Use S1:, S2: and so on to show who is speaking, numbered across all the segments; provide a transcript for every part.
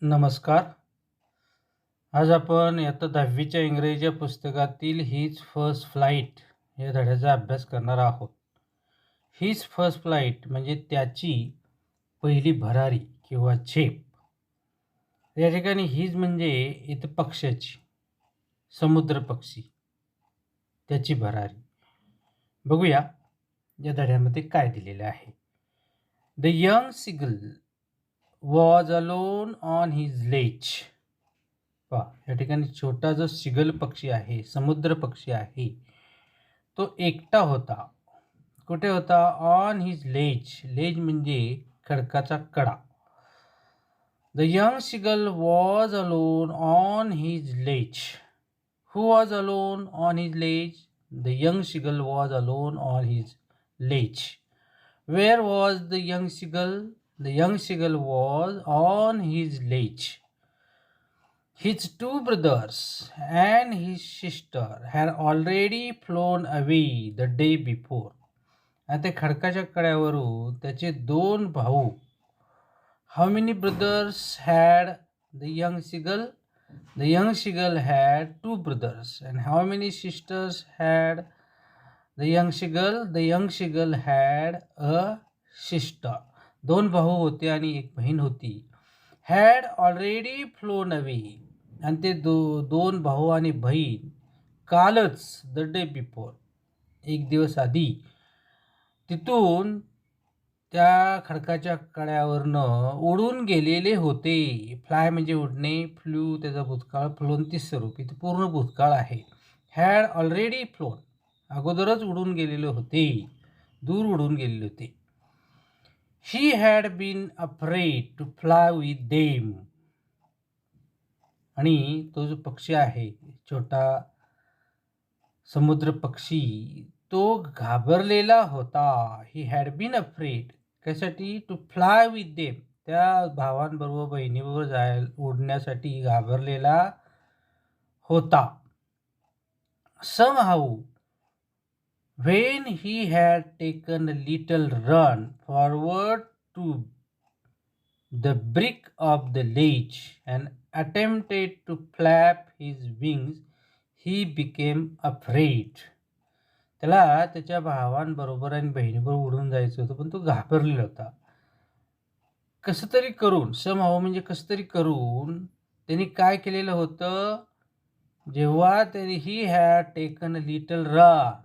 S1: नमस्कार. आज आपण इयत्ता 10वीच्या इंग्रजीच्या पुस्तकातील हिज फर्स्ट फ्लाइट या धड्याचा अभ्यास करणार आहोत. हिज फर्स्ट फ्लाइट म्हणजे त्याची पहिली भरारी किंवा झेप. या ठिकाणी हिज म्हणजे इथं पक्ष्याची, समुद्र पक्षी, त्याची भरारी. बघूया या धड्यामध्ये काय दिलेलं आहे. The young seagull was alone on his ledge. पहा या ठिकाणी छोटा जो सिगल पक्षी आहे, समुद्र पक्षी आहे, तो एकटा होता. कुठे होता? On his ledge. लेज म्हणजे खडकाचा कडा. The young seagull was alone on his ledge. Who was alone on his ledge? The young seagull was alone on his ledge. Where was the young seagull? The young seagull was on his ledge. His two brothers and his sister had already flown away the day before. आणि ते खडकाच्या कड्यावरून त्याचे दोन भाऊ. How many brothers had the young seagull? The young seagull had two brothers. And how many sisters had the young seagull? The young seagull had a sister. दोन भाऊ होते आणि एक बहीण होती. Had already flown away. आणि ते दोन भाऊ आणि बहीण कालच, द डे बिफोर, एक दिवस आधी तिथून त्या खडकाच्या कड्यावरनं उडून गेलेले होते. फ्लाय म्हणजे उडणे, फ्लू त्याचा भूतकाळ, फ्लोन ती स्वरूप, इथे पूर्ण भूतकाळ आहे. हॅड ऑलरेडी फ्लोन, अगोदरच उडून गेलेले होते, दूर उडून गेलेले होते. He had been afraid to fly with them. आणि तो जो पक्षी आहे, छोटा समुद्र पक्षी, तो घाबरलेला होता. He had been afraid. कशासाठी? टू फ्लाय विथ देम, त्या भावांबरोबर, बहिणीबरोबर उडण्यासाठी घाबरलेला होता. Somehow when he had taken a little run forward to the brick of the ledge and attempted to flap his wings, he became afraid. त्याला त्याच्या भावांबरोबर आणि बहिणीबरोबर उडून जायचं होतं, पण तो घाबरलेला होता. कसं तरी करून, समहाऊ म्हणजे कसं तरी करून त्यांनी काय केलेलं होतं? जेव्हा त्यांनी ही had taken a little run,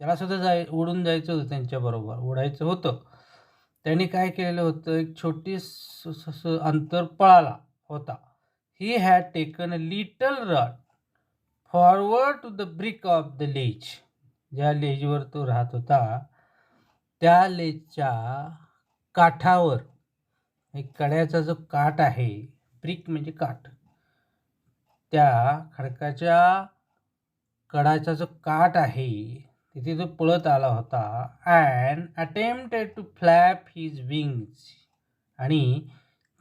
S1: त्याला सुद्धा उडून जायचं होतं, त्यांच्याबरोबर उडायचं होतं. त्यांनी काय केलेलं होतं? एक छोटीस अंतर पळाला होता. He had taken a little run forward to the brink of the ledge. ज्या लेजवर तो राहत होता, त्या लेजच्या काठावर, एक कड्याचा जो काठ आहे, ब्रिक म्हणजे काठ, त्या खडकाच्या कडाचा जो काठ आहे तिथे तो पळत आला होता. And attempted to flap his wings. आणि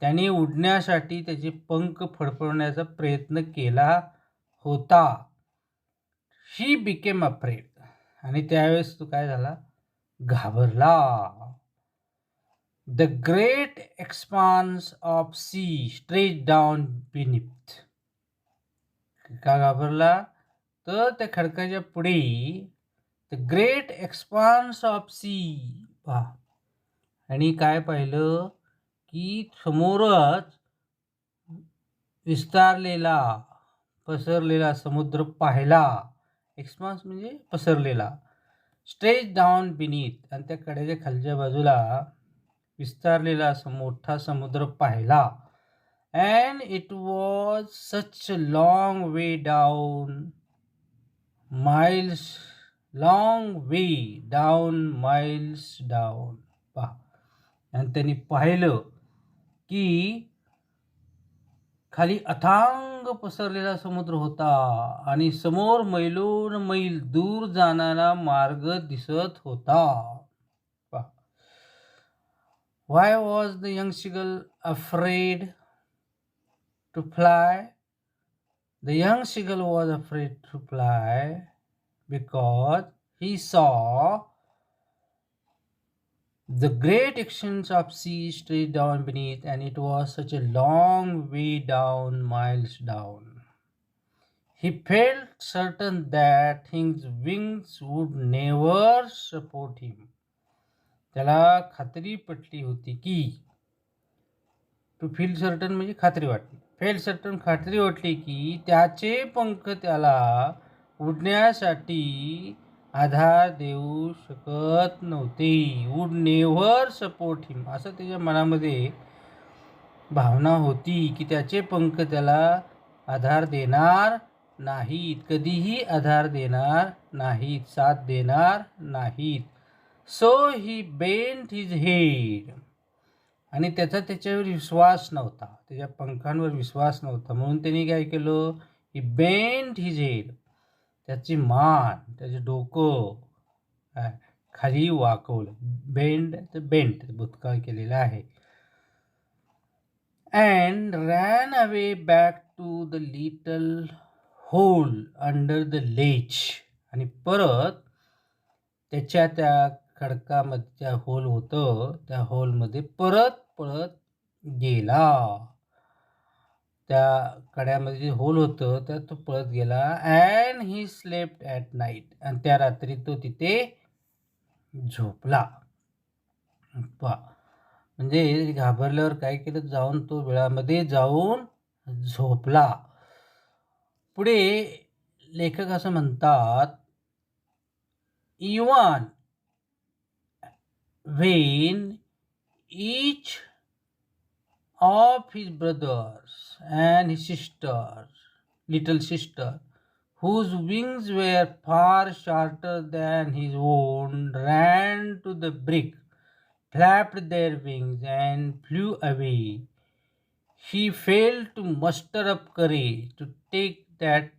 S1: त्याने उडण्यासाठी त्याचे पंख फडफडण्याचा प्रयत्न केला होता. He became afraid. आणि त्यावेळेस तो काय झाला? घाबरला. The great expanse of sea stretch down beneath. का घाबरला? तर त्या खडकाच्या पुढे the great expanse of sea पहा, आणि काय पाहिलं की समोरच विस्तारलेला, पसरलेला समुद्र पाहिला. एक्सपान्स म्हणजे पसरलेला. स्ट्रेच डाऊन बिनीथ, आणि त्या कड्याच्या खालच्या बाजूला विस्तारलेला मोठा समुद्र पाहिला. And it was such a long way down, miles long way down, miles down. पहा, आणि त्यांनी पाहिलं की खाली अथांग पसरलेला समुद्र होता आणि समोर मैलोन मैल दूर जाणारा मार्ग दिसत होता. पहा, why was the young seagull afraid to fly? The young seagull was afraid to fly because he saw The great expanse of sea stretched down beneath, and it was such a long way down, miles down. He felt certain that his wings would never support him. त्याला खात्री पटली होती की, to feel certain म्हणजे खात्री वाटली, fail certain खात्री वाटली की त्याचे पंख त्याला उडण्यासाठी आधार देऊ शकत नव्हते. वूड नेव्हर सपोर्ट हिम, असं त्याच्या मनामध्ये भावना होती की त्याचे पंख त्याला आधार देणार नाहीत, कधीही आधार देणार नाहीत, साथ देणार नाहीत. सो ही बेंट हिज हेड, आणि त्याचा त्याच्यावर विश्वास नव्हता, त्याच्या पंखांवर विश्वास नव्हता, म्हणून त्यांनी काय केलं, ही बेंट हिज हेड, त्याची मान, त्याचं डोकं खाली वाकवलं. बेंड तर बेंट भूतकाळ केलेला आहे. and ran away back to the little hole under the ledge, आणि परत त्याच्या त्या खडकामध्ये होल होतं, त्या होलमध्ये परत पळत गेला. त्या कड्यामध्ये जे होल होतं त्यात तो पळत गेला. And he slept at night, आणि त्या रात्री तो तिथे झोपला. म्हणजे घाबरल्यावर काय केलं, जाऊन तो वेळामध्ये जाऊन झोपला. पुढे लेखक असं म्हणतात, even when each of his brothers and his sisters, little sister, whose wings were far shorter than his own, ran to the brick, flapped their wings, and flew away. He failed to muster up courage to take that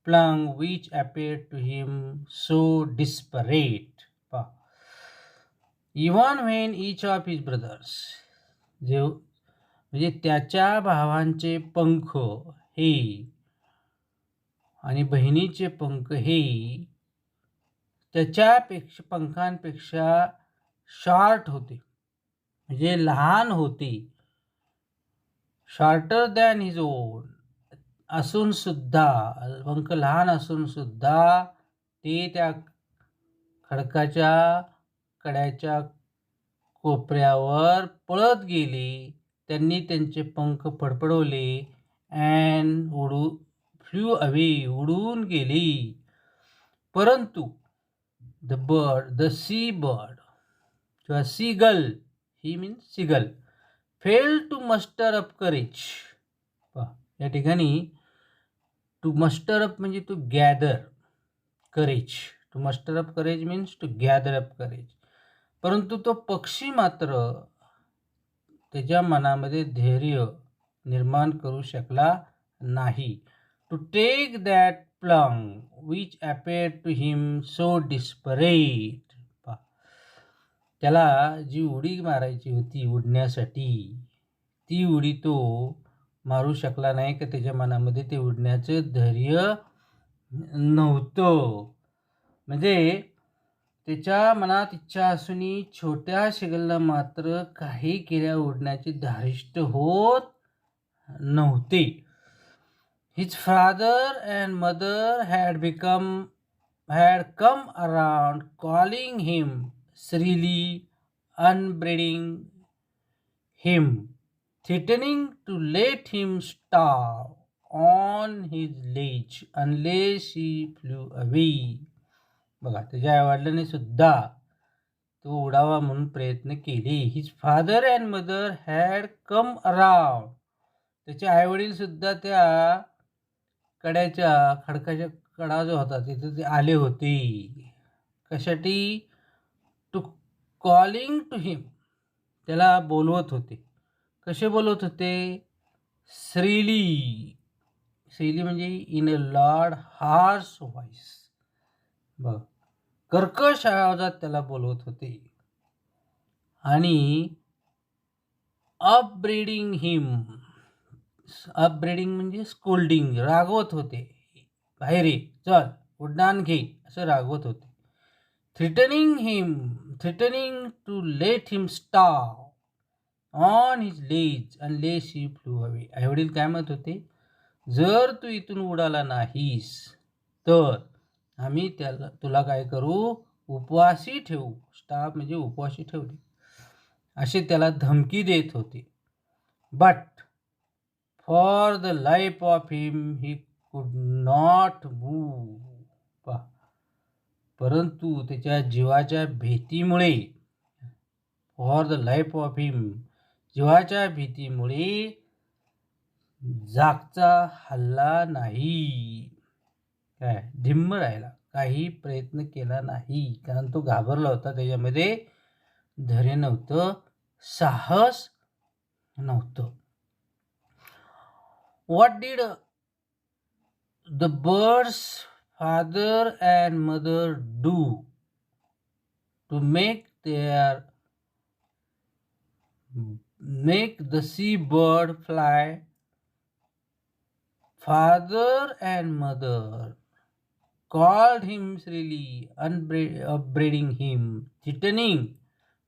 S1: plunge which appeared to him so desperate. Even when each of his brothers, म्हणजे त्याच्या भावांचे पंख हे आणि बहिणीचे पंख हे त्याच्यापेक्षा पंखांपेक्षा short होते, म्हणजे लहान होते. शॉर्टर दॅन हिज ओन असून सुद्धा, पंख लहान असून सुद्धा ते त्या खडकाच्या कड्याच्या कोपऱ्यावर पळत गेले. त्यांनी त्यांचे पंख फडफडवले. अँड फ्ल्यू अवे, उडून गेली. परंतु द सी बर्ड किंवा seagull, he means seagull, fail to muster up courage. या ठिकाणी टू मस्टर अप म्हणजे to gather courage. To muster up courage means to gather up courage. परंतु तो पक्षी मात्र त्याच्या मनामध्ये धैर्य निर्माण करू शकला नाही. To take that plunge which appeared to him so desperate. त्याला जी उडी मारायची होती उडण्यासाठी, ती उडी तो मारू शकला नाही, का त्याच्या मनामध्ये ते उडण्याचं धैर्य नव्हतं. म्हणजे त्याच्या मनात इच्छा असूनही छोट्या शिगलला मात्र काही केल्या उडण्याचे धारिष्ट होत नव्हते. His father and mother had come around calling him shrilly, upbraiding him, threatening to let him starve on his ledge unless he flew away. बघा, त्याच्या आईवडिलांनी सुद्धा तो उडावा म्हणून प्रयत्न केले. His father and mother had come around, त्याचे आईवडील सुद्धा त्या कड्याच्या खडकाच्या कडा जो होता तिथे ते आले होते. कशासाठी? टू कॉलिंग टू हिम, त्याला बोलवत होते. कसे बोलवत होते? श्रीली. श्रीली म्हणजे in a Lord harsh voice. बघ, कर्कश आवाजात त्याला बोलवत होते. आणि अपब्रीडिंग हिम, अपब्रीडिंग म्हणजे स्कोल्डिंग, रागवत होते. बाहेर ये, चल उड्डाण घे, असं रागवत होते. Threatening him, threatening to let him starve on his legs unless he flew away. आईवडील काय म्हणत होते, जर तू इथून उडाला नाहीस तर आम्ही तुला काय करू, उपवासी ठेवू. स्टाफ म्हणजे उपवासी ठेवले असे त्याला धमकी देत होते. But for the life of him he could not move. परंतु त्याच्या जीवाच्या भीतीमुळे, फॉर द लाईफ ऑफ हिम, जीवाच्या भीतीमुळे जागचा हल्ला नाही. काय ढिम्म राहिला, काही प्रयत्न केला नाही, कारण तो घाबरला होता. त्याच्यामध्ये धैर्य नव्हतं, साहस नव्हतं. What did the bird's father and mother do to make the sea bird fly? Father and mother called him shrilly, upbraiding him, threatening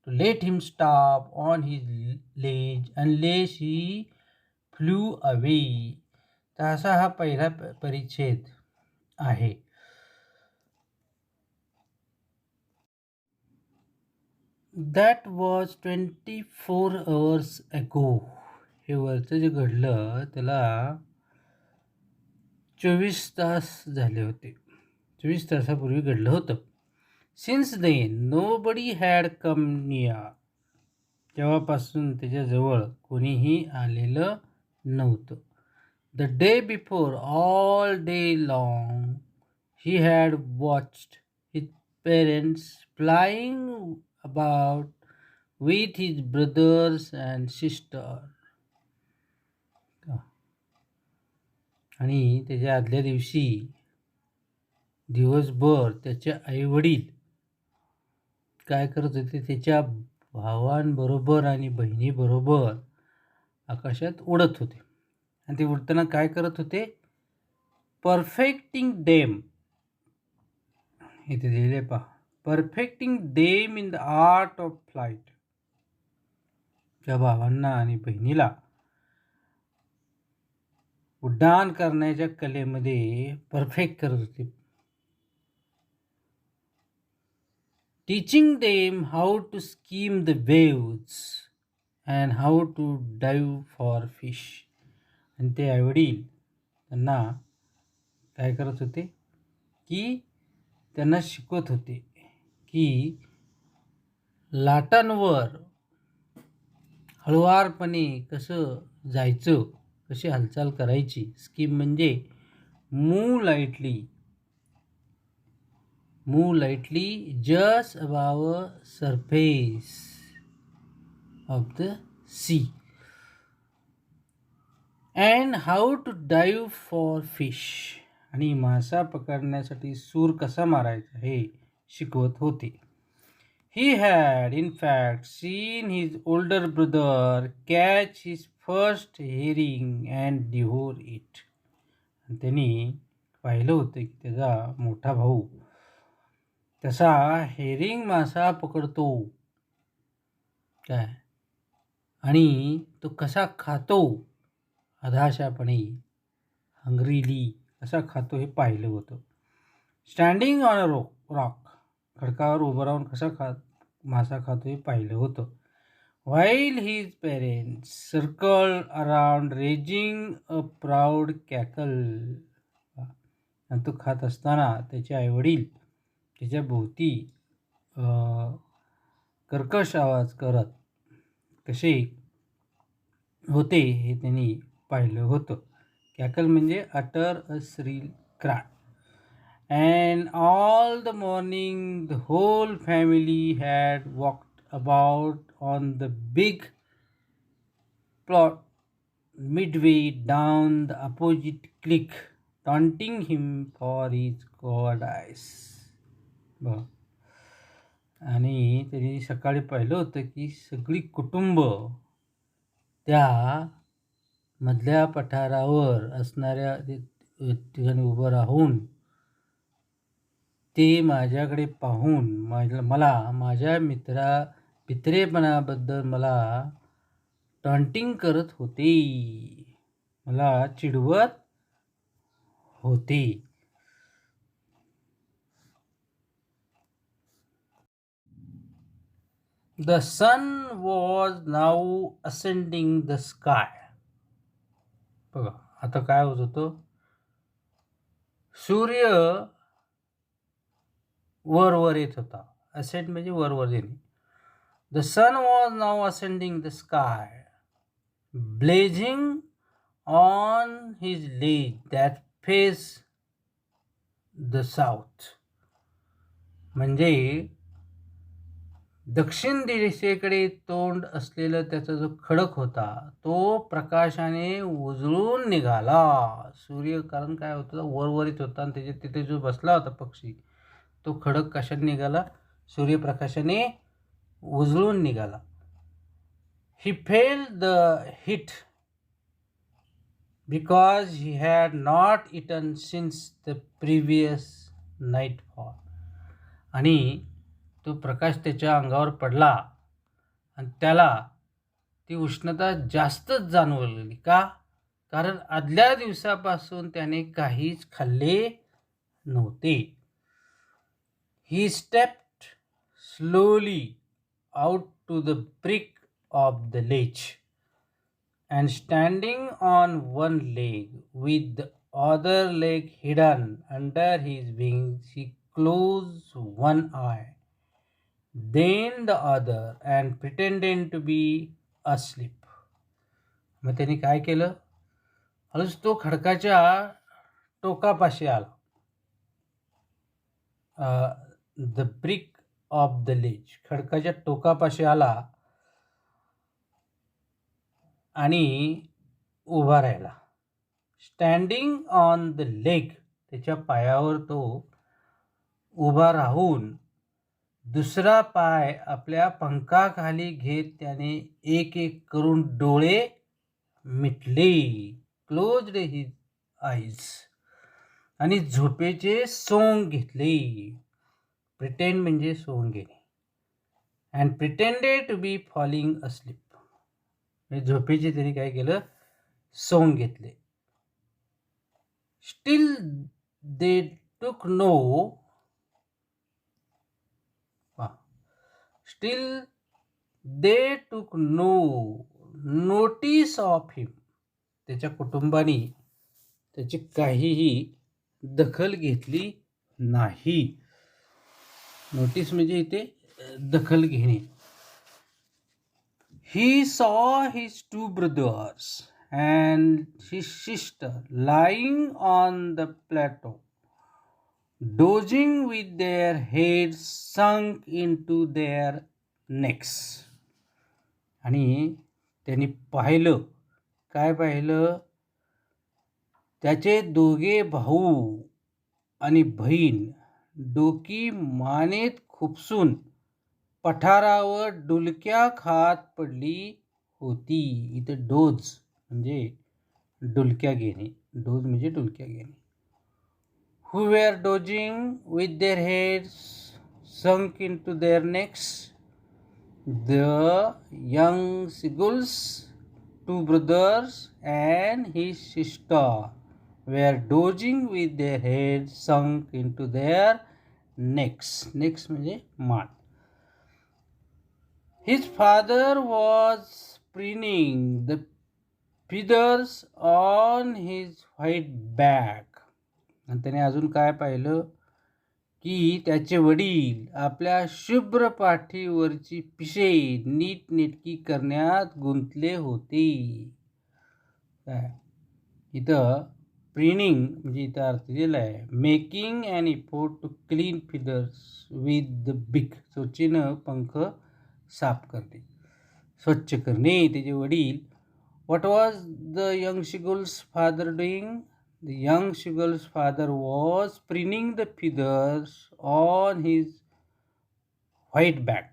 S1: to let him stop on his ledge unless he flew away. तर असा हा पहिला परिच्छेद आहे. That was 24 hours ago. हे वरचं जे घडलं त्याला 24 तास झाले होते. 24 तासापूर्वी घडलं होतं. Since then nobody had come near. तेव्हापासून त्याच्याजवळ कोणीही आलेलं नव्हतं. The day before, all day long, he had watched his parents flying about with his brothers and sister. आणि त्याच्या आदल्या दिवशी दिवसभर त्याचे आईवडील काय करत होते, त्याच्या भावांबरोबर आणि बहिणीबरोबर आकाशात उडत होते. आणि ते उडताना काय करत होते, परफेक्टिंग डेम, इथे दिलेले पहा, परफेक्टिंग डेम in the art of flight. त्या भावांना आणि बहिणीला उड्डाण करण्याच्या कलेमध्ये परफेक्ट करत होते. Teaching them how to skim the waves and how to dive for fish. आणि ते आईवडील त्यांना काय करत होते की त्यांना शिकवत होते की लाटांवर हळुवारपणे कसं जायचं, कशी हालचाल करायची. स्कीम म्हणजे move lightly just above surface of the sea. And how to dive for fish. आणि मासा पकडण्यासाठी सूर कसा मारायचा हे शिकवत होते. He had in fact seen his older brother catch his first herring and devour it. त्यांनी पाहिलं होतं की त्याचा मोठा भाऊ तसा हेरिंग मासा पकडतो काय, आणि तो कसा खातो अधाशापणे, हंग्रीली कसा खातो हे पाहिलं होतं. स्टँडिंग ऑन अ रॉक, खडकावर उभं राहून कसा मासा खातो हे पाहिलं होतं. While his parents circle around raising a proud cackle. आणि तो खात असताना त्याचे आईवडील त्याच्या भोवती कर्कश आवाज करत कसे होते हे त्यांनी पाहिलं होतं. कॅकल म्हणजे utter a Srila cry. And all the morning the whole family had walked about on the big plot midway down the opposite cliff, taunting him for his cowardice. आणि त्यांनी सकाळी पाहिलं होतं की सगळी कुटुंब त्या मधल्या पठारावर असणाऱ्या ठिकाणी उभं राहून ते माझ्याकडे पाहून मला माझ्या भित्रेपणाबद्दल मला टॉन्टिंग करत होते, मला चिडवत होते. The sun was now ascending the sky. बघा आता काय होत होतं, सूर्य वर येत होता. असेंड म्हणजे वर येणे. The sun was now ascending the sky, blazing on his ledge that faced the south. म्हणजे दक्षिण दिशेकडे तोंड असलेलं त्याचा जो खडक होता तो प्रकाशाने उजळून निघाला. सूर्य कारण काय होतं, वर येत होता आणि त्याच्या तिथे जो बसला होता पक्षी तो खडक कशाने निघाला, सूर्यप्रकाशाने उजळून निघाला. He felt the heat because he had not eaten since the previous nightfall. आणि तो प्रकाश त्याच्या अंगावर पडला आणि त्याला ती उष्णता जास्तच जाणवली. का? कारण आदल्या दिवसापासून त्याने काहीच खाल्ले नव्हते. He stepped slowly out to the brick of the ledge, and standing on one leg with the other leg hidden under his wings, he closed one eye, then the other, and pretended to be asleep. मग त्याने काय केलं, हळूच तो खडकाच्या टोकापाशी आला. The brink of the ledge, खडकाच्या टोकापाशी आला आणि उभा राहिला. स्टँडिंग ऑन द लेग, त्याच्या पायावर तो उभा राहून दुसरा पाय आपल्या पंखाखाली घेत त्याने एक एक करून डोळे मिटले. क्लोज्ड हिज आईज, आणि झोपेचे सोंग घेतले. प्रिटेंड म्हणजे सोंग घेणे. And pretended to be falling asleep, झोपेचे त्यांनी काय केलं, सोंग घेतले. स्टील दे टूक नो नोटीस ऑफ हिम, त्याच्या कुटुंबाने त्याची काहीही दखल घेतली नाही. नोटीस म्हणजे इथे दखल घेणे. He saw his two brothers and his sister lying on the plateau, dozing with their heads sunk into their necks. आणि त्यांनी पाहिलं, काय पाहिलं, त्याचे दोघे भाऊ आणि बहीण डोकी मानेत खुपसून पठारावर डुलक्या खात पडली होती. इथं डोज म्हणजे डुलक्या घेणे, डोज म्हणजे डुलक्या घेणे. Who were dozing with their heads sunk into their necks? The young seagulls, two brothers and his sister, were dozing with their heads sunk into their necks. Necks म्हणजे मान. His father was preening the feathers on his white back. आणि त्याने अजून काय पाहिलं की त्याचे वडील आपल्या शुभ्र पाठीवरची पिशे नीटनेटकी करण्यात गुंतले होते. इथं प्रीनिंग म्हणजे इथं अर्थ दिलेला आहे, making an effort to clean feathers with the big, चोचीनं पंख साफ करणे, स्वच्छ करणे. त्याचे वडील. What was the young seagull's father doing? The young seagull's father was preening the feathers on his white back.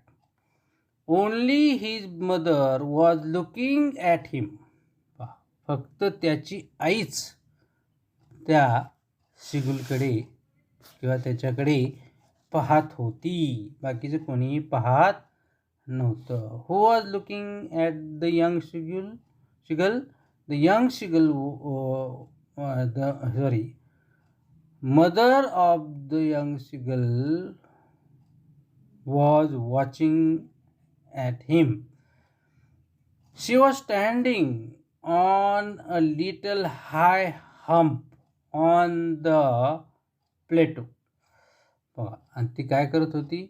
S1: Only his mother was looking at him. फक्त त्याची आईच त्या शिगुलकडे किंवा त्याच्याकडे पाहत होती, बाकीचं कोणीही पाहत नव्हतं. Who was looking at the young seagull? The young seagull mother of the young seagull was watching at him. She was standing on a little high hump on the plateau. आणि ती काय करत होती?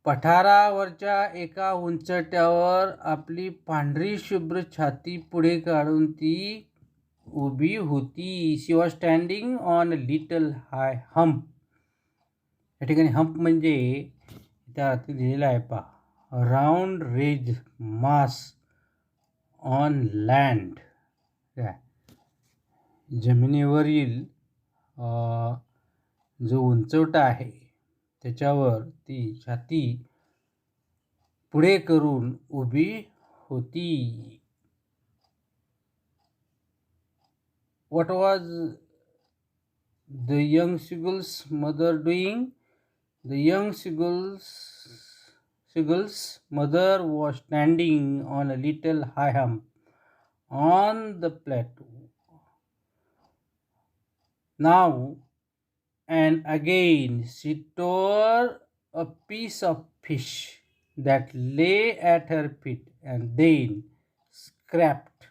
S1: पठारावरच्या एका उंचट्यावर आपली पांढरी शुभ्र छाती पुढे काढून ती उभी होती. She was standing on a little high hump. या ठिकाणी हम्प म्हणजे त्या लिहिलेलं आहे पहा, round raised mass on land. जमिनीवरील जो उंचवटा आहे त्याच्यावर ती छाती पुढे करून उभी होती. What was the young seagull's mother doing? The young seagull's mother was standing on a little high hump on the plateau. Now and again she tore a piece of fish that lay at her feet and then scraped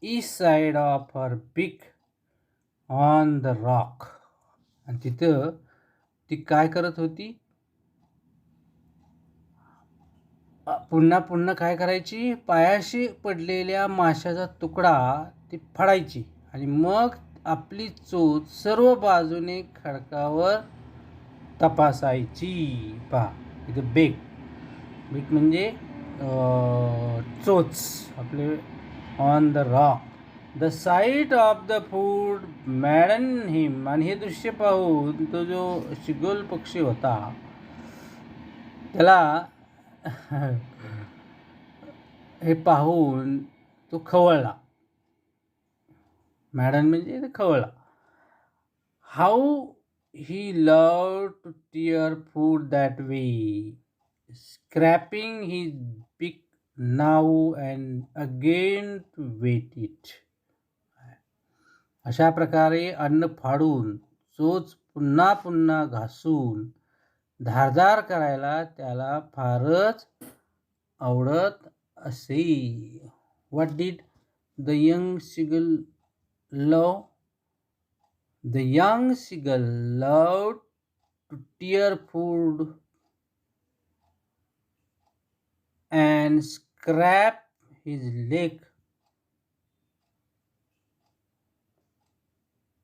S1: each side of her beak on the rock. आणि तिथं ती काय करत होती? पुन्हा पुन्हा काय करायची? पायाशी पडलेल्या माशाचा तुकडा ती फाडायची आणि मग आपली चोच सर्व बाजूने खडकावर तपासायची. पहा इथं बेक म्हणजे चोच आपले on the rock. The sight of the food maddened him. आणि हे दृश्य पाहून तो जो शिगोल पक्षी होता त्याला हे पाहून तो खवळला. मॅडन म्हणजे खवळला. How he loved to tear food that way, scraping his beak now and again to whet it. अशा प्रकारे अन्न फाडून चोच पुन्हा पुन्हा घासून धारदार करायला त्याला फारच आवडत असे. What did the young seagull love? The young seagull loved to tear food and scrape his leg.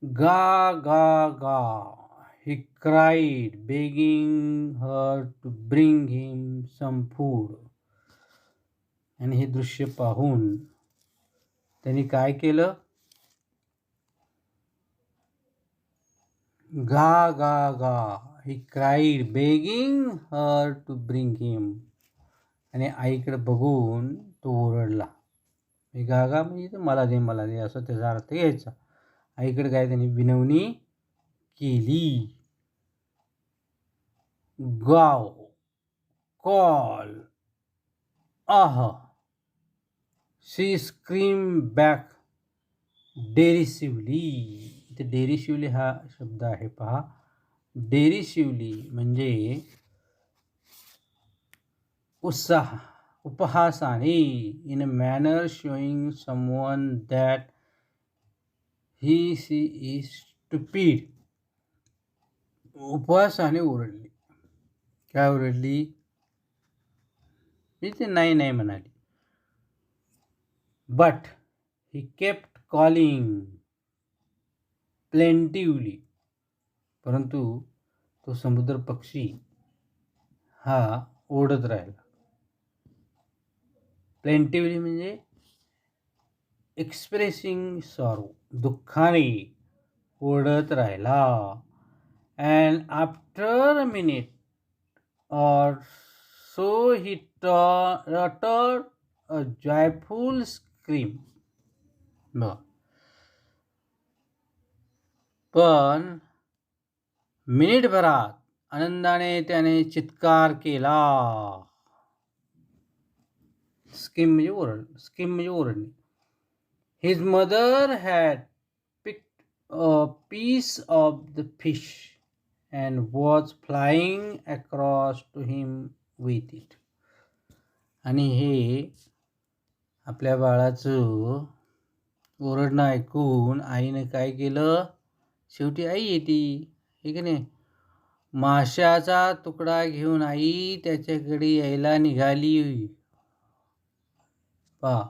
S1: Ga, ga, ga, he cried, begging her to bring him some food. आणि हे दृश्य पाहून त्यांनी काय केलं? गा गा गा, he cried, begging her to bring him. आणि आईकडे बघून तो ओरडला. गा गा म्हणजे मला दे मला दे असं त्याचा अर्थ घ्यायचा. आईकडे काय त्यांनी विनवणी केली. गाव, कॉल, आह, शी स्क्रीम बॅक डेरिसिवली. इथे डेरिसिवली हा शब्द आहे पहा. डेरिसिवली म्हणजे उत्साह, उपहासाने. In a manner showing someone that he she is stupid. उपहासाने ओरडली. काय ओरडली? मी ते नाही नाही म्हणाली. But he kept calling plaintively. परंतु तो समुद्र पक्षी हा ओरडत राहिला. प्लेंटिवली म्हणजे एक्सप्रेसिंग सॉरो, दुःखाने ओरडत राहिला. And after a minute or so he uttered a joyful scream. पण मिनिटभरात आनंदाने त्याने चित्कार केला. स्किम म्हणजे ओरडणे. His mother had picked a piece of the fish and was flying across to him with it. आणि हे आपल्या बाळाचं ओरडणं ऐकून आईने काय केलं, शेवटी आई येते, हे की नाही. माशाचा तुकडा घेऊन आई त्याच्याकडे यायला निघाली. पहा,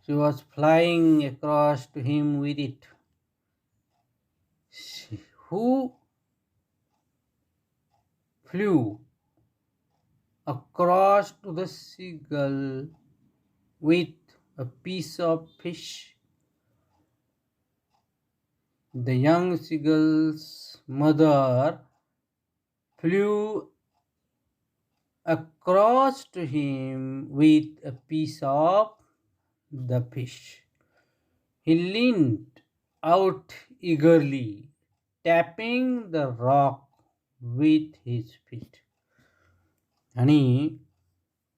S1: she was flying across to him with it. Who flew across to the seagull with a piece of fish. The young seagull's mother flew across to him with a piece of the fish. He leaned out eagerly, tapping the rock with his feet. आणि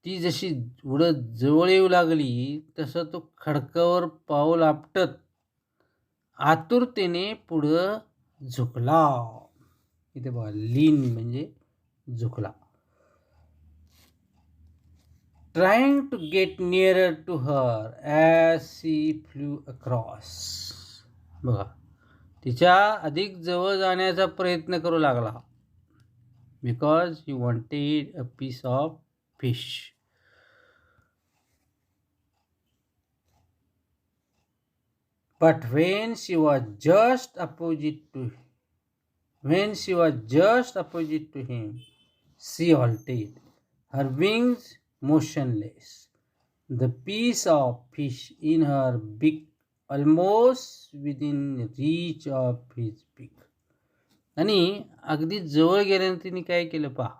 S1: ती जशी उडत जवळ येऊ लागली तसं तो खडकावर पाऊल आपटत आतुरतेने पुढं झुकला. इथे बघा, लीन म्हणजे झुकला. Trying to get nearer to her as she flew across. बघा, तिच्या अधिक जवळ जाण्याचा प्रयत्न करू लागला. Because he wanted a piece of fish. But when she was just opposite to him, she halted, her wings motionless, the piece of fish in her beak almost within reach of his beak. आणि अगदी जवळ गेल्यानंतर तिने काय केलं पहा,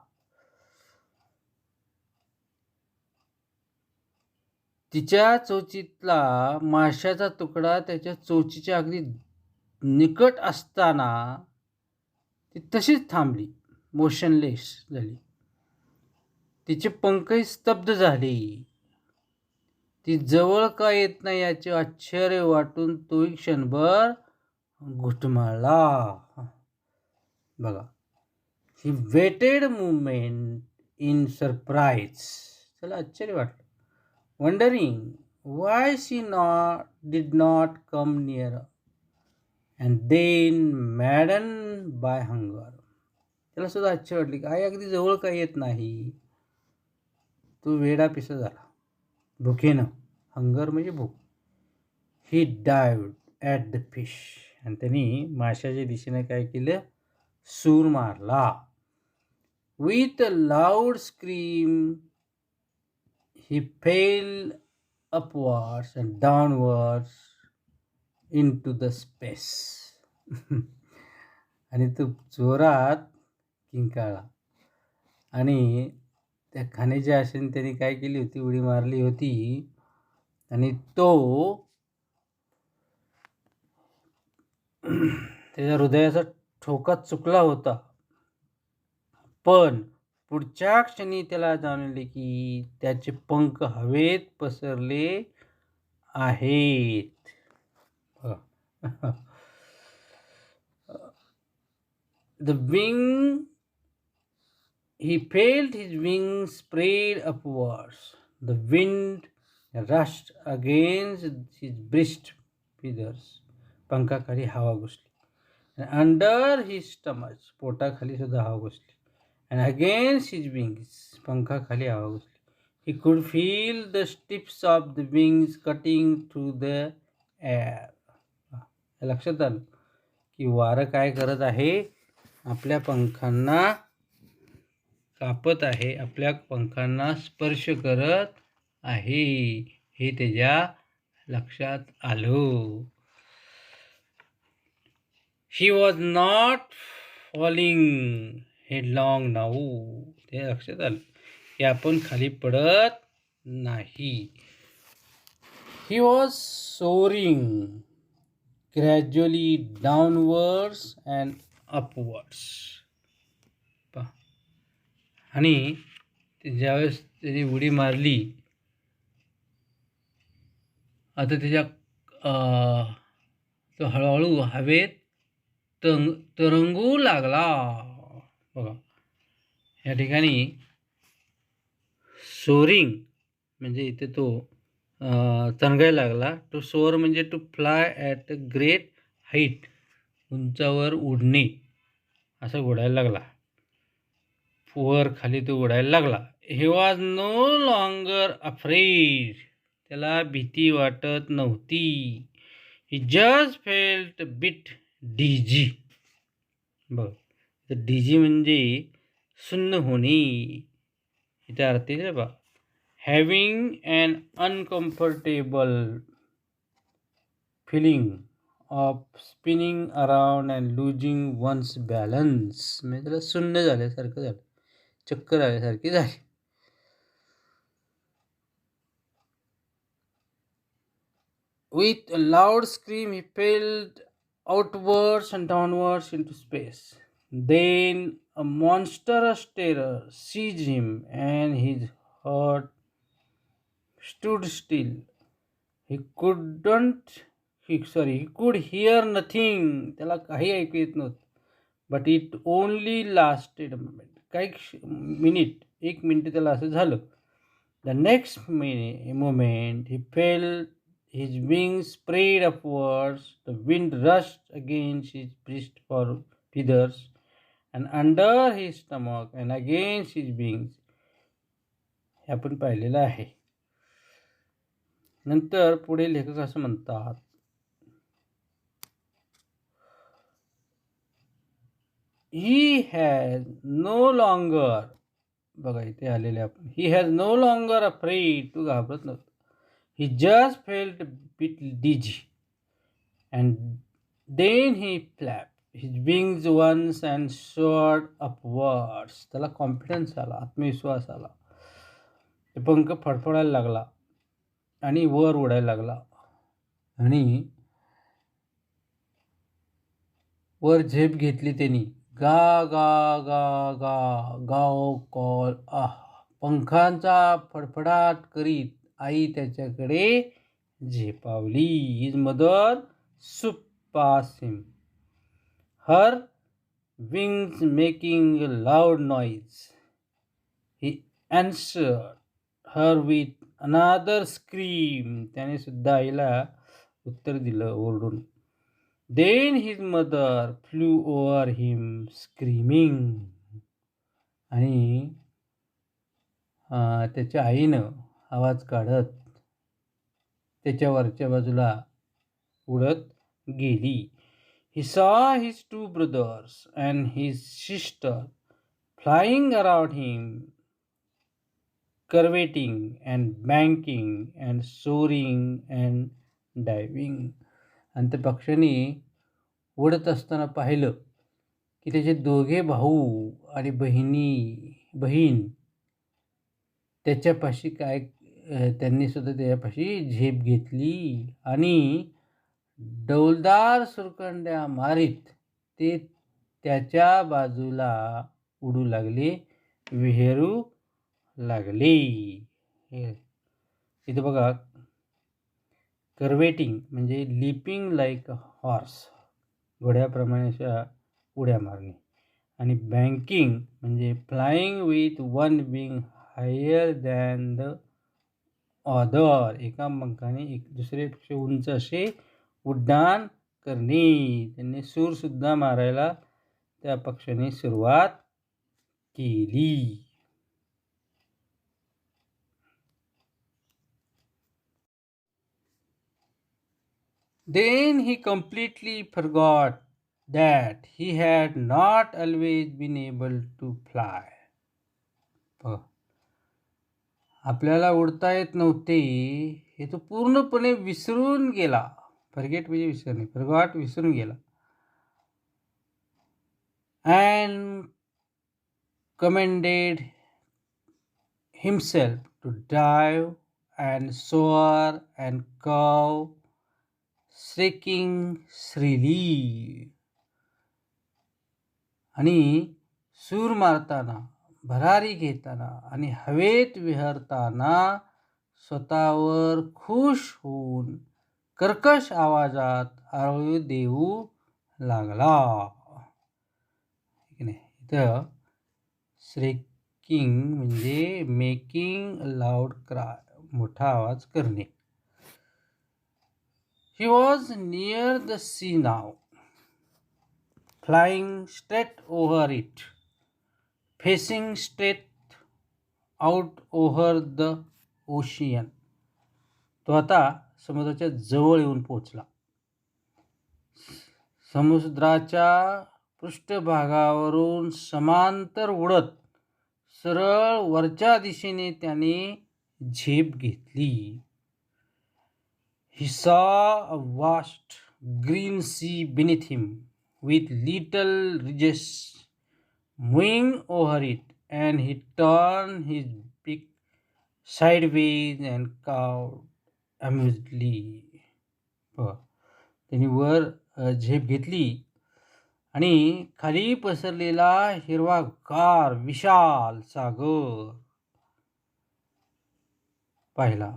S1: तिच्या चोचीतला माशाचा तुकडा त्याच्या चोचीच्या अगदी निकट असताना ती तशीच थांबली, मोशनलेस झाली. तिचे पंखही स्तब्ध झाले. ती जवळ का येत नाही याचे आश्चर्य वाटून तोही क्षणभर घुटमाळला. बघा, he waited movement in surprise. त्याला आश्चर्य वाटलं, wondering why she did not come nearer, and then maddened by hunger. त्याला सुद्धा आश्चर्य वाटले की आई अगदी जवळ का येत नाही. तो वेडा पिसा झाला भुकेनं. हंगर म्हणजे भूक. ही डायव्ड ॲट द फिश. आणि त्यांनी माशाच्या दिशेने काय केलं, सूर मारला. With a loud scream he fell upwards and downwards into the space. आणि तो जोरात किंकाळला. आणि त्या खाण्याच्या आशेने त्याने काय केली होती, उडी मारली होती. आणि तो त्याच्या हृदयाचा ठोका चुकला होता. पण पुढच्या क्षणी त्याला जाणवले की त्याचे पंख हवेत पसरले आहेत. The wing, he felt his wings spread upwards. The wind rushed against his breast feathers. पंखाखाली हवा घुसली. And under his stomach, पोटाखाली सुद्धा हवा घुसली. And against his wings, पंखाखाली हवा घुसली. He could feel the tips of the wings cutting through the air. लक्षात आलं की वारं काय करत आहे, आपल्या पंखांना कापत आहे, आपल्या पंखांना स्पर्श करत आहे, हे त्याच्या लक्षात आलं. He was not falling headlong now. ते लक्षात आलं की आपण खाली पडत नाही. He was soaring gradually downwards and upwards. आणि ज्यावेळेस त्याची उडी मारली, आता त्याच्या तो हळूहळू हवेत तरंगू लागला. बघा, या ठिकाणी सोरिंग म्हणजे इथे तो तरंगायला लागला. To soar means to fly at a great height, उंचावर उडणे, असं उडायला लागला. वर खाली तो उडायला लागला. He was no longer afraid, त्याला भीती वाटत नव्हती. He just felt bit dizzy. बघ, तर डिझी म्हणजे सुन्न होणे, इथे अर्थ आहे बा. Having an uncomfortable feeling of spinning around and losing one's balance, म्हणजे त्याला सुन्न झाल्यासारखं झालं, चक्कर आल्यासारखी झाली. With a loud scream, he fell outwards and downwards into space. Then a monstrous terror seized him, and his heart stood still. He could hear nothing. त्याला काही ऐकू येत नव्हतं. But it only lasted a moment. काही minute, 1 minute त्याला असं झालं. The next moment he felt his wings spread upwards. The wind rushed against his breast for feathers, and under his stomach, and against his wings. हे आपण पाहिलेलं आहे. नंतर पुढे लेखक असं म्हणतात, ही हॅज नो लॉंगर, बघा इथे आलेले आपण, he has no longer afraid, तू घाबरत नव्हतं. He just felt bit dizzy, and then he flap his wings once and soared upwards. त्याला कॉन्फिडन्स आला, आत्मविश्वास आला, ते पंख फडफडायला लागला आणि वर उडायला लागला. आणि वर झेप घेतली त्यांनी. गा गा गा गा गाव कॉल आह, पंखांचा फडफडाट करीत आई त्याच्याकडे झेपावली. His mother swoops him, her wings making loud noise. He answered her with another scream. त्याने सुद्धा आईला उत्तर दिलं ओरडून. Then his mother flew over him screaming. आणि त्याच्या आईनं आवाज काढत त्याच्या वरच्या बाजूला उडत गेली. He saw his 2 brothers and his sister flying around him, curveting and banking and soaring and diving. आणि त्या पक्षाने उडत असताना पाहिलं की त्याचे दोघे भाऊ आणि बहीण त्याच्यापाशी त्यांनी सुद्धा त्याच्यापाशी झेप घेतली आणि डौलदार सुरकंड्या मारीत ते त्याच्या बाजूला उडू लागले, विहेरू लागले. इथे बघा, कर्वेटिंग म्हणजे लिपिंग लाईक अ हॉर्स, घोड्याप्रमाणे अशा उड्या मारणे. आणि बँकिंग म्हणजे flying with one wing higher than the other, एका पंखाने दुसऱ्यापेक्षा उंच असे उड्डाण करणे. त्यांनी सूरसुद्धा मारायला त्या पक्षाने सुरुवात केली. Then he completely forgot that he had not always been able to fly. आपल्याला उडता येत नव्हते हे तो पूर्णपणे विसरून गेला. फॉरगेट म्हणजे विसरणे, फॉरगॉट विसरून गेला. And commended himself to dive and soar and curve shrieking shrilly. आणि सूर मारताना, भरारी घेताना आणि हवेत विहरताना स्वतःवर खुश होऊन कर्कश आवाजात आरळी देऊ लागला. इथं श्रेकिंग म्हणजे मेकिंग लाऊड क्राय, मोठा आवाज करणे. He was near the sea now, flying straight over it, facing straight out over the ocean. तो आता समुद्राच्या जवळ येऊन पोहोचला. समुद्राच्या पृष्ठभागावरून समांतर उडत सरळ वरच्या दिशेने त्याने झेप घेतली. He saw a vast green sea beneath him, with little ridges moving over it, and he turned his beak sideways and cawed amusedly. त्यांनी वर झेप घेतली आणि खाली पसरलेला हिरवागार विशाल सागर पाहिला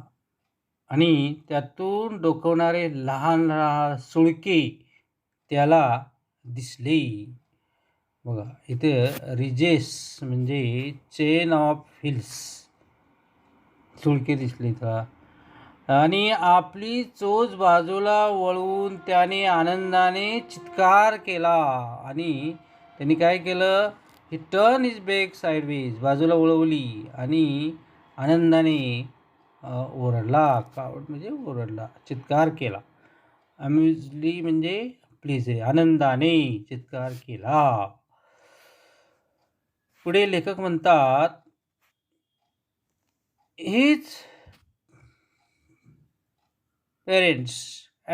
S1: आणि त्यातून डोकावणारे लहान लहान सुळके त्याला दिसले. बघा इथे रिजेस म्हणजे चेन ऑफ हिल्स, सुळके दिसले त्याला. आणि आपली चोच बाजूला वळवून त्याने आनंदाने चित्कार केला. आणि त्यांनी काय केलं, ही टर्न हिज बॅक साईडवेज, बाजूला वळवली आणि आनंदाने ओरडला. कावड म्हणजे ओरडला, चित्कार केला. अम्युजली म्हणजे प्लीज आहे, आनंदाने चित्कार केला. पुढे लेखक म्हणतात, his parents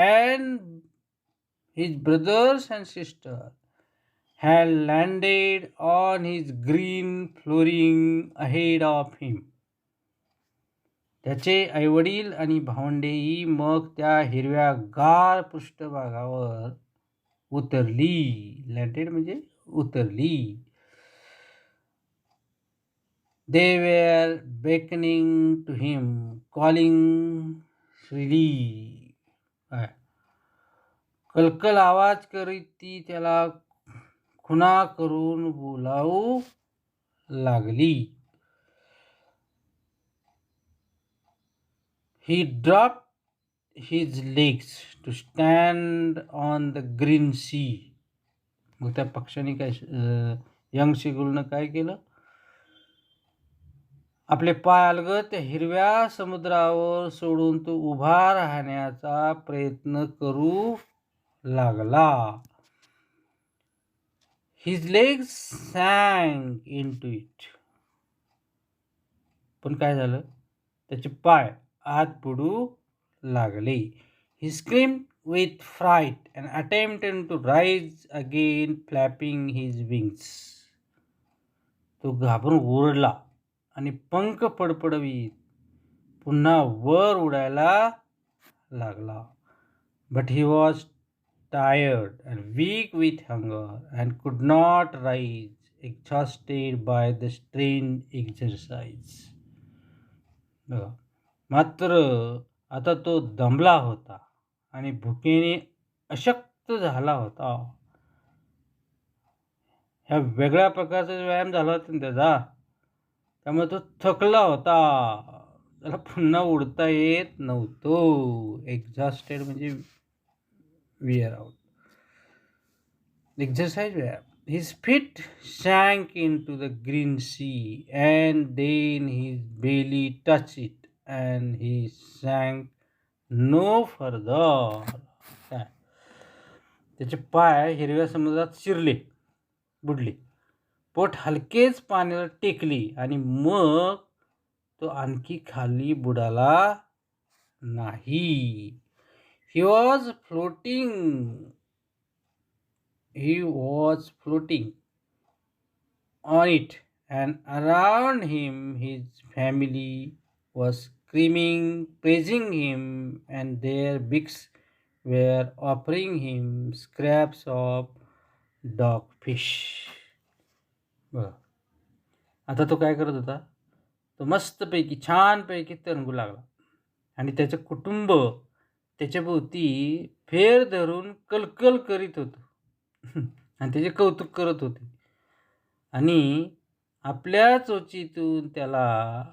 S1: and his brothers and sisters had landed on his green flooring ahead of him. त्याचे आईवडील आणि भावंडेही मग त्या हिरव्यागार पृष्ठभागावर उतरली. लँडेड म्हणजे उतरली. They were beckoning to him, calling shrilly. कलकल आवाज करीत ती त्याला खुणा करून बोलावू लागली. He dropped his legs to stand on the green sea. मग त्या पक्षाने काय, यंग शिगुलनं काय केलं, आपले पाय अलगद त्या हिरव्या समुद्रावर सोडून तो उभा राहण्याचा प्रयत्न करू लागला. His legs sank into it. पण काय झालं, त्याचे पाय आत बुडू लागले. He screamed with fright and attempted to rise again, flapping his wings. तो घाबरून ओरडला आणि पंख फडफडवीत पुन्हा वर उडायला लागला. But he was tired and weak with hunger and could not rise, exhausted by the strange exercise. मात्र आता तो दमला होता आणि भुकेने अशक्त झाला होता. ह्या वेगळ्या प्रकारचा व्यायाम झाला होता त्याचा, त्यामुळे तो थकला होता, त्याला पुन्हा उडता येत नव्हतं. एक्झॉस्टेड म्हणजे विअर आउट. एक्झरसाइज व्यायाम. His feet sank into the green sea, and then his belly touched it, and he sank no further. त्याचे पाय हिरव्या समुद्रात शिरले, बुडले. पोट हलकेच पाण्याला टेकले आणि मग तो आणखी खाली बुडाला नाही. He was floating on it, and around him his family was screaming, praising him, and their beaks were offering him scraps of dogfish. बघा, आता तो काय करत होता, तो मस्तपैकी छानपैकी तरंगू लागला आणि त्याचं कुटुंब त्याच्याभोवती फेर धरून कलकल करीत होतं आणि त्याचे कौतुक करत होते आणि आपल्या चोचीतून त्याला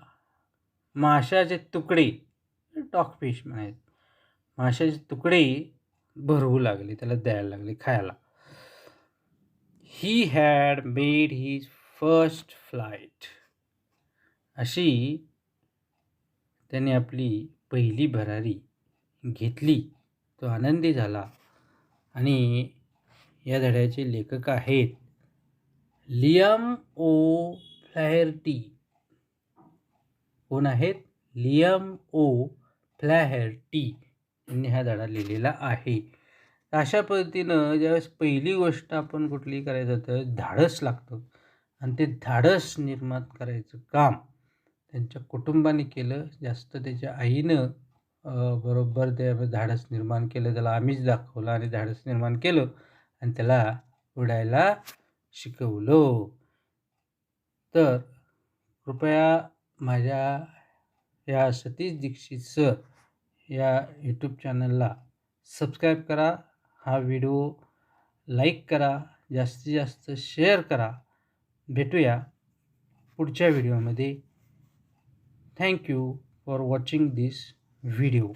S1: माशाचे तुकडे, डॉगफिश म्हणायचे, माशाचे तुकडे भरवू लागले, त्याला द्यायला लागले खायला. He had made his first flight. अशी त्याने आपली पहिली भरारी घेतली. तो आनंदी झाला. आणि या धड्याचे लेखक आहेत लियम ओ फ्लॅहर्टी. कोण आहेत? लियम ओ फ्लॅहर्टी यांनी हा धडा लिहिलेला आहे. अशा पद्धतीनं ज्यावेळेस पहिली गोष्ट आपण कुठली करायचं तर धाडस लागतं आणि ते धाडस निर्माण करायचं काम त्यांच्या कुटुंबाने केलं. जास्त त्याच्या आईनं बरोबर ते धाडस निर्माण केलं, त्याला आम्हीच दाखवलं आणि धाडस निर्माण केलं आणि त्याला उडायला शिकवलं. तर कृपया माझ्या या सतीश दीक्षित सर या यूट्यूब चॅनलला सबस्क्राईब करा, हा व्हिडिओ लाईक करा, जास्तीत जास्त शेअर करा. भेटूया पुढच्या व्हिडिओमध्ये. Thank you for watching this video.